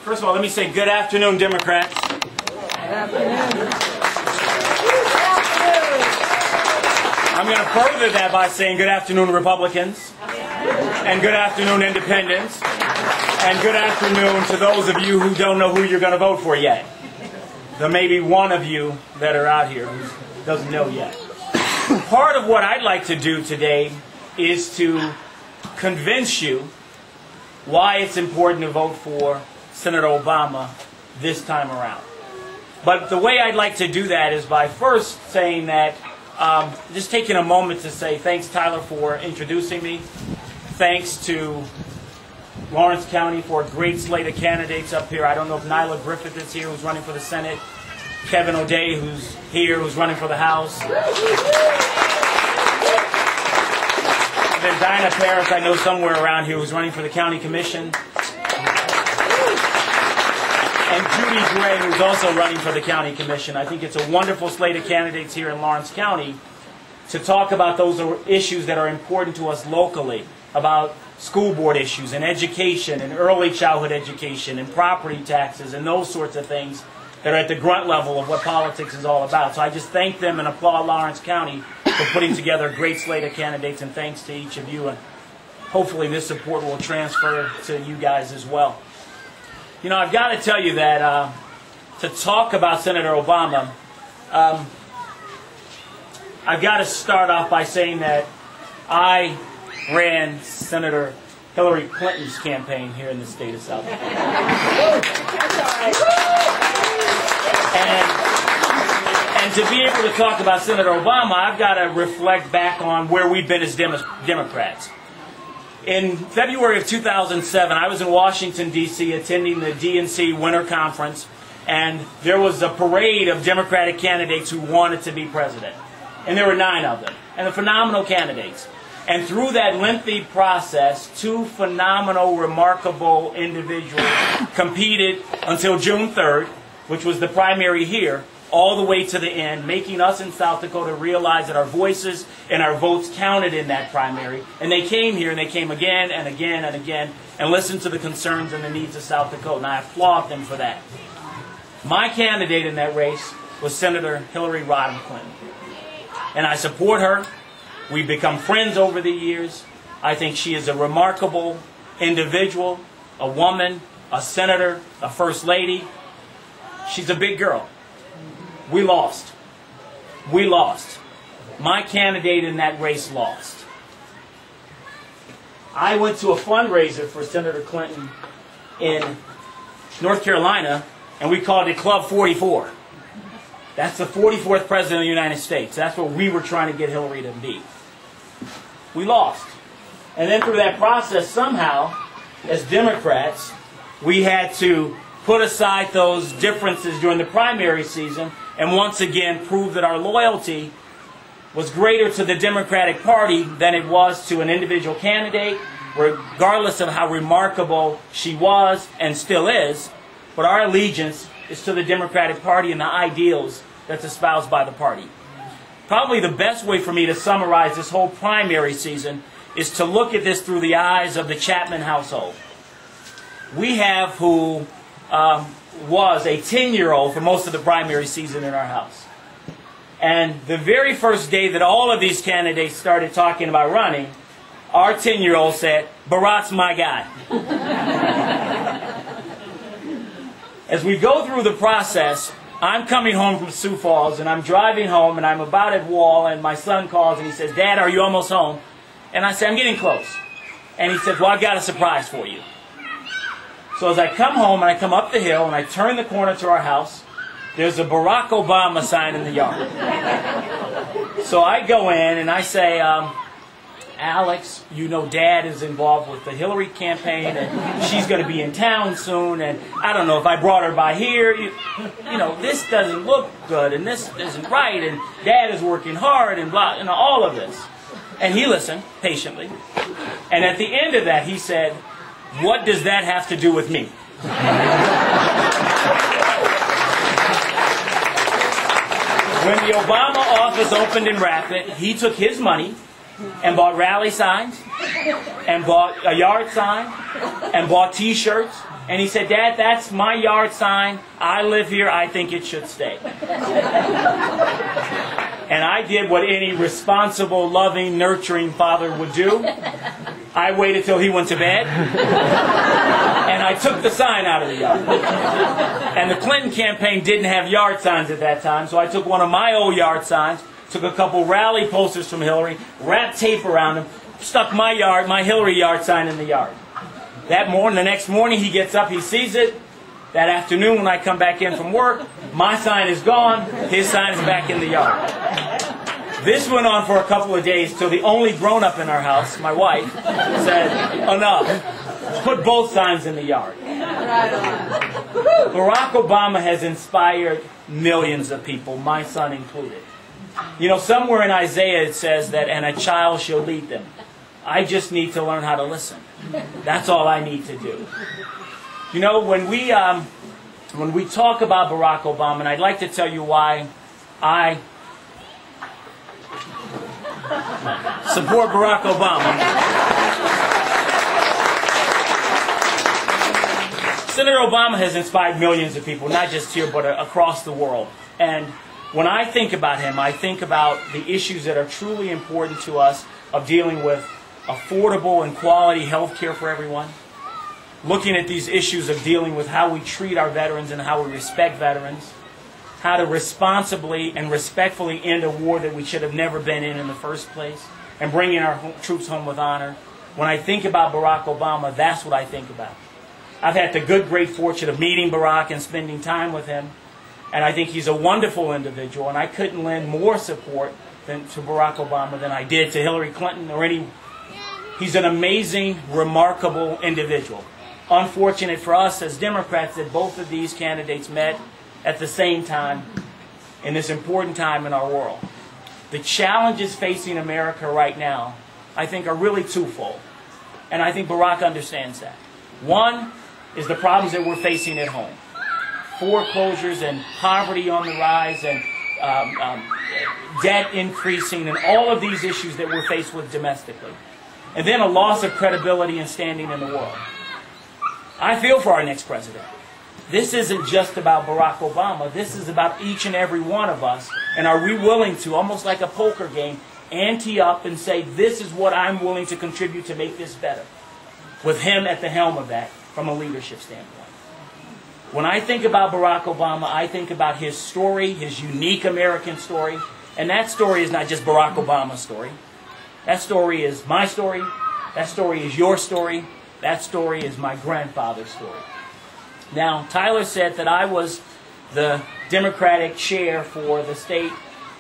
First of all, let me say good afternoon, Democrats. I'm going to further that by saying good afternoon, Republicans, and good afternoon, Independents, and good afternoon to those of you who don't know who you're going to vote for yet. There may be one of you that are out here who doesn't know yet. Part of what I'd like to do today is to convince you why it's important to vote for Senator Obama this time around. But the way I'd like to do that is by first saying that, just taking a moment to say thanks, Tyler, for introducing me. Thanks to Lawrence County for a great slate of candidates up here. I don't know if Nyla Griffith is here, who's running for the Senate. Kevin O'Day, who's here, who's running for the House. And then Dinah Paris, I know somewhere around here, who's running for the County Commission. And Judy Gray, who's also running for the County Commission. I think it's a wonderful slate of candidates here in Lawrence County to talk about those issues that are important to us locally, about school board issues and education and early childhood education and property taxes and those sorts of things that are at the grunt level of what politics is all about. So I just thank them and applaud Lawrence County for putting together a great slate of candidates, and thanks to each of you. And hopefully this support will transfer to you guys as well. You know, I've got to tell you that to talk about Senator Obama, I've got to start off by saying that I ran Senator Hillary Clinton's campaign here in the state of South Dakota. And to be able to talk about Senator Obama, I've got to reflect back on where we've been as Democrats. In February of 2007, I was in Washington, D.C., attending the DNC Winter Conference, and there was a parade of Democratic candidates who wanted to be president. And there were 9 of them, and they're phenomenal candidates. And through that lengthy process, 2 phenomenal, remarkable individuals competed until June 3rd, which was the primary here, all the way to the end, making us in South Dakota realize that our voices and our votes counted in that primary. And they came here, and they came again and again and again, and listened to the concerns and the needs of South Dakota. And I applaud them for that. My candidate in that race was Senator Hillary Rodham Clinton. And I support her. We've become friends over the years. I think she is a remarkable individual, a woman, a senator, a first lady. She's a big girl. We lost. We lost. My candidate in that race lost. I went to a fundraiser for Senator Clinton in North Carolina, and we called it Club 44. That's the 44th President of the United States. That's what we were trying to get Hillary to be. We lost. And then through that process, somehow, as Democrats, we had to put aside those differences during the primary season and once again prove that our loyalty was greater to the Democratic Party than it was to an individual candidate, regardless of how remarkable she was and still is. But our allegiance is to the Democratic Party and the ideals that's espoused by the party. Probably the best way for me to summarize this whole primary season is to look at this through the eyes of the Chapman household. We have who was a 10-year-old for most of the primary season in our house. And the very first day that all of these candidates started talking about running, our 10-year-old said, "Bharat's my guy." As we go through the process, I'm coming home from Sioux Falls, and I'm driving home, and I'm about at Wall, and my son calls, and he says, "Dad, are you almost home?" And I say, "I'm getting close." And he says, "Well, I've got a surprise for you." So as I come home, and I come up the hill, and I turn the corner to our house, there's a Barack Obama sign in the yard. So I go in, and I say, "Alex, you know Dad is involved with the Hillary campaign, and she's going to be in town soon, and I don't know if I brought her by here. You know, this doesn't look good, and this isn't right, and Dad is working hard, and blah, you know, all of this." And he listened patiently. And at the end of that, he said, "What does that have to do with me?" When the Obama office opened in Rapid, he took his money and bought rally signs, and bought a yard sign, and bought T-shirts, And he said, "Dad, that's my yard sign. I live here. I think it should stay." And I did what any responsible, loving, nurturing father would do. I waited till he went to bed, and I took the sign out of the yard. And the Clinton campaign didn't have yard signs at that time, so I took one of my old yard signs, took a couple rally posters from Hillary, wrapped tape around them, stuck my Hillary yard sign in the yard. The next morning, he gets up, he sees it. That afternoon, when I come back in from work, my sign is gone, his sign is back in the yard. This went on for a couple of days till the only grown-up in our house, my wife, said, "Enough. Put both signs in the yard." Barack Obama has inspired millions of people, my son included. You know, somewhere in Isaiah it says that, "And a child shall lead them." I just need to learn how to listen. That's all I need to do. You know, when we talk about Barack Obama, and I'd like to tell you why I support Barack Obama. Senator Obama has inspired millions of people, not just here, but across the world. And when I think about him, I think about the issues that are truly important to us of dealing with affordable and quality health care for everyone. Looking at these issues of dealing with how we treat our veterans and how we respect veterans. How to responsibly and respectfully end a war that we should have never been in the first place. And bringing our troops home with honor. When I think about Barack Obama, that's what I think about. I've had the great fortune of meeting Barack and spending time with him. And I think he's a wonderful individual. And I couldn't lend more support to Barack Obama than I did to Hillary Clinton or any. He's an amazing, remarkable individual. Unfortunate for us as Democrats that both of these candidates met at the same time in this important time in our world. The challenges facing America right now, I think, are really twofold. And I think Barack understands that. One is the problems that we're facing at home. Foreclosures and poverty on the rise and debt increasing and all of these issues that we're faced with domestically. And then a loss of credibility and standing in the world. I feel for our next president. This isn't just about Barack Obama. This is about each and every one of us. And are we willing to, almost like a poker game, ante up and say, this is what I'm willing to contribute to make this better? With him at the helm of that from a leadership standpoint. When I think about Barack Obama, I think about his story, his unique American story. And that story is not just Barack Obama's story. That story is my story. That story is your story. That story is my grandfather's story. Now, Tyler said that I was the Democratic chair for the state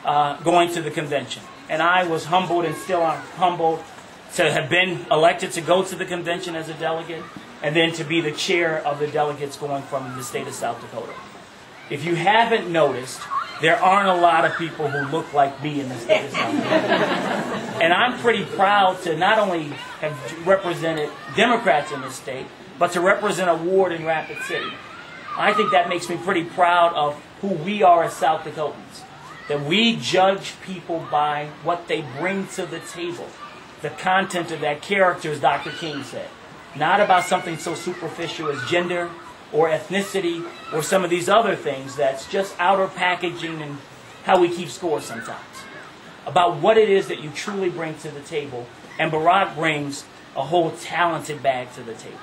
going to the convention. And I was humbled and still am humbled to have been elected to go to the convention as a delegate and then to be the chair of the delegates going from the state of South Dakota. If you haven't noticed, there aren't a lot of people who look like me in the state of South Dakota. And I'm pretty proud to not only have represented Democrats in this state, but to represent a ward in Rapid City. I think that makes me pretty proud of who we are as South Dakotans. That we judge people by what they bring to the table. The content of that character, as Dr. King said. Not about something so superficial as gender or ethnicity or some of these other things that's just outer packaging and how we keep score sometimes. About what it is that you truly bring to the table. And Barack brings a whole talented bag to the table.